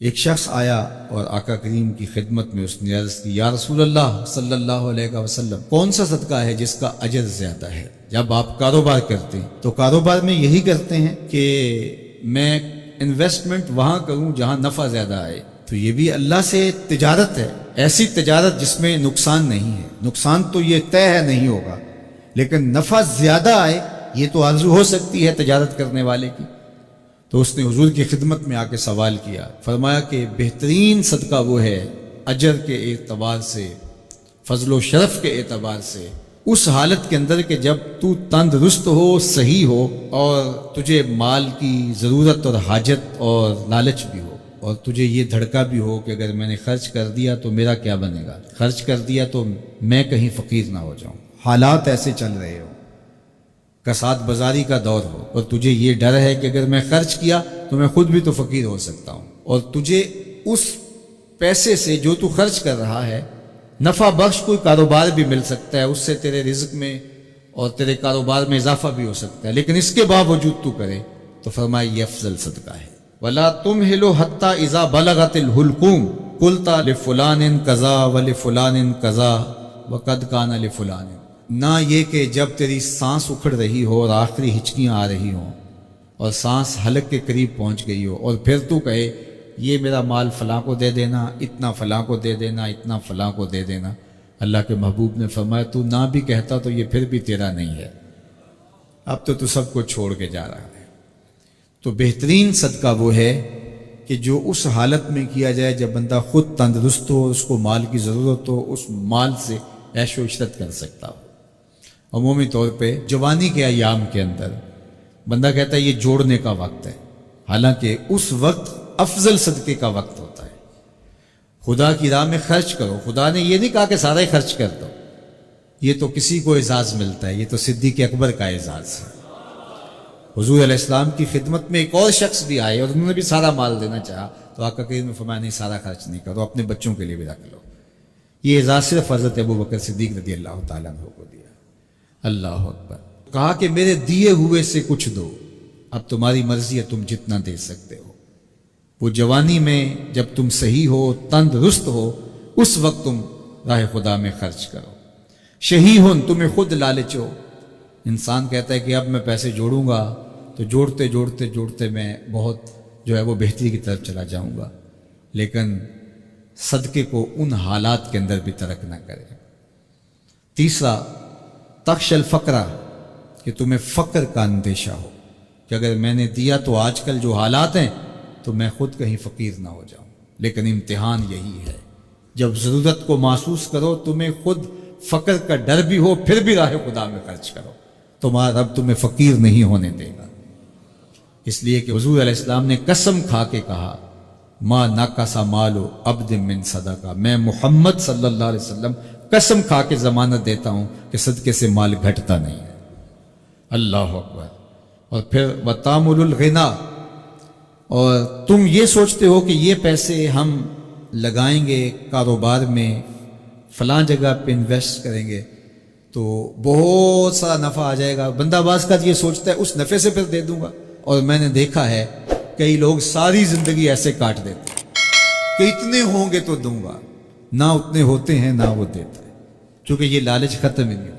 ایک شخص آیا اور آقا کریم کی خدمت میں اس نے عرض کی، یا رسول اللہ صلی اللہ علیہ وسلم، کون سا صدقہ ہے جس کا اجر زیادہ ہے؟ جب آپ کاروبار کرتے ہیں تو کاروبار میں یہی کرتے ہیں کہ میں انویسٹمنٹ وہاں کروں جہاں نفع زیادہ آئے، تو یہ بھی اللہ سے تجارت ہے، ایسی تجارت جس میں نقصان نہیں ہے، نقصان تو یہ طے ہے نہیں ہوگا، لیکن نفع زیادہ آئے یہ تو آرزو ہو سکتی ہے تجارت کرنے والے کی۔ تو اس نے حضور کی خدمت میں آ کے سوال کیا، فرمایا کہ بہترین صدقہ وہ ہے اجر کے اعتبار سے، فضل و شرف کے اعتبار سے، اس حالت کے اندر کہ جب تو تندرست ہو، صحیح ہو، اور تجھے مال کی ضرورت اور حاجت اور لالچ بھی ہو، اور تجھے یہ دھڑکا بھی ہو کہ اگر میں نے خرچ کر دیا تو میرا کیا بنے گا، خرچ کر دیا تو میں کہیں فقیر نہ ہو جاؤں، حالات ایسے چل رہے ہو، کساد بازاری کا دور ہو، اور تجھے یہ ڈر ہے کہ اگر میں خرچ کیا تو میں خود بھی تو فقیر ہو سکتا ہوں، اور تجھے اس پیسے سے جو تو خرچ کر رہا ہے نفع بخش کوئی کاروبار بھی مل سکتا ہے، اس سے تیرے رزق میں اور تیرے کاروبار میں اضافہ بھی ہو سکتا ہے، لیکن اس کے باوجود تو کرے، تو فرمایا یہ افضل صدقہ ہے۔ وَلَا تُمْهِلُ حَتَّى إِذَا بَلَغَتِ الْحُلْقُومَ قُلْتَ لِفُلَانٍ كَذَا وَلِفُلَانٍ كَذَا وَقَدْ كَانَ لِفُلَانٍ، نہ یہ کہ جب تیری سانس اکھڑ رہی ہو اور آخری ہچکیاں آ رہی ہوں اور سانس حلق کے قریب پہنچ گئی ہو، اور پھر تو کہے یہ میرا مال فلاں کو دے دینا، اتنا فلاں کو دے دینا، اتنا فلاں کو دے دینا۔ اللہ کے محبوب نے فرمایا تو نہ بھی کہتا تو یہ پھر بھی تیرا نہیں ہے، اب تو سب کو چھوڑ کے جا رہا ہے۔ تو بہترین صدقہ وہ ہے کہ جو اس حالت میں کیا جائے جب بندہ خود تندرست ہو، اس کو مال کی ضرورت ہو، اس مال سے عیش و عشرت کر سکتا ہو۔ عمومی طور پہ جوانی کے ایام کے اندر بندہ کہتا ہے یہ جوڑنے کا وقت ہے، حالانکہ اس وقت افضل صدقے کا وقت ہوتا ہے۔ خدا کی راہ میں خرچ کرو، خدا نے یہ نہیں کہا کہ سارا ہی خرچ کر دو، یہ تو کسی کو اعزاز ملتا ہے، یہ تو صدیق اکبر کا اعزاز ہے۔ حضور علیہ السلام کی خدمت میں ایک اور شخص بھی آئے اور انہوں نے بھی سارا مال دینا چاہا، تو آقا کریم نے فرمایا نہیں، سارا خرچ نہیں کرو، اپنے بچوں کے لیے بھی رکھ لو۔ یہ اعزاز صرف حضرت ابوبکر صدیق رضی اللہ تعالیٰ عنہ کو دیا۔ اللہ اکبر۔ کہا کہ میرے دیے ہوئے سے کچھ دو، اب تمہاری مرضی ہے، تم جتنا دے سکتے ہو۔ وہ جوانی میں جب تم صحیح ہو، تندرست ہو، اس وقت تم راہ خدا میں خرچ کرو۔ شہیہن، تمہیں خود لالچ ہو، انسان کہتا ہے کہ اب میں پیسے جوڑوں گا تو جوڑتے جوڑتے جوڑتے میں بہت جو ہے وہ بہتری کی طرف چلا جاؤں گا، لیکن صدقے کو ان حالات کے اندر بھی ترک نہ کرے۔ تیسرا، تخش الفقرہ، کہ تمہیں فقر کا اندیشہ ہو کہ اگر میں نے دیا تو آج کل جو حالات ہیں تو میں خود کہیں فقیر نہ ہو جاؤں، لیکن امتحان یہی ہے جب ضرورت کو محسوس کرو، تمہیں خود فقر کا ڈر بھی ہو، پھر بھی راہ خدا میں خرچ کرو، تمہارا رب تمہیں فقیر نہیں ہونے دے گا۔ اس لیے کہ حضور علیہ السلام نے قسم کھا کے کہا، ما نقص مال عبد من صدقہ، میں محمد صلی اللہ علیہ وسلم قسم کھا کے ضمانت دیتا ہوں کہ صدقے سے مال گھٹتا نہیں ہے۔ اللہ اکبر۔ اور پھر وَتَامُلُ الْغِنَا، اور تم یہ سوچتے ہو کہ یہ پیسے ہم لگائیں گے کاروبار میں، فلاں جگہ پہ انویسٹ کریں گے تو بہت سارا نفع آ جائے گا، بندہ بعض کا یہ سوچتا ہے اس نفع سے پھر دے دوں گا، اور میں نے دیکھا ہے کئی لوگ ساری زندگی ایسے کاٹ دیتے ہیں کہ اتنے ہوں گے تو دوں گا، نہ اتنے ہوتے ہیں نہ وہ دیتا ہے، چونکہ یہ لالچ ختم ہی نہیں ہوتا۔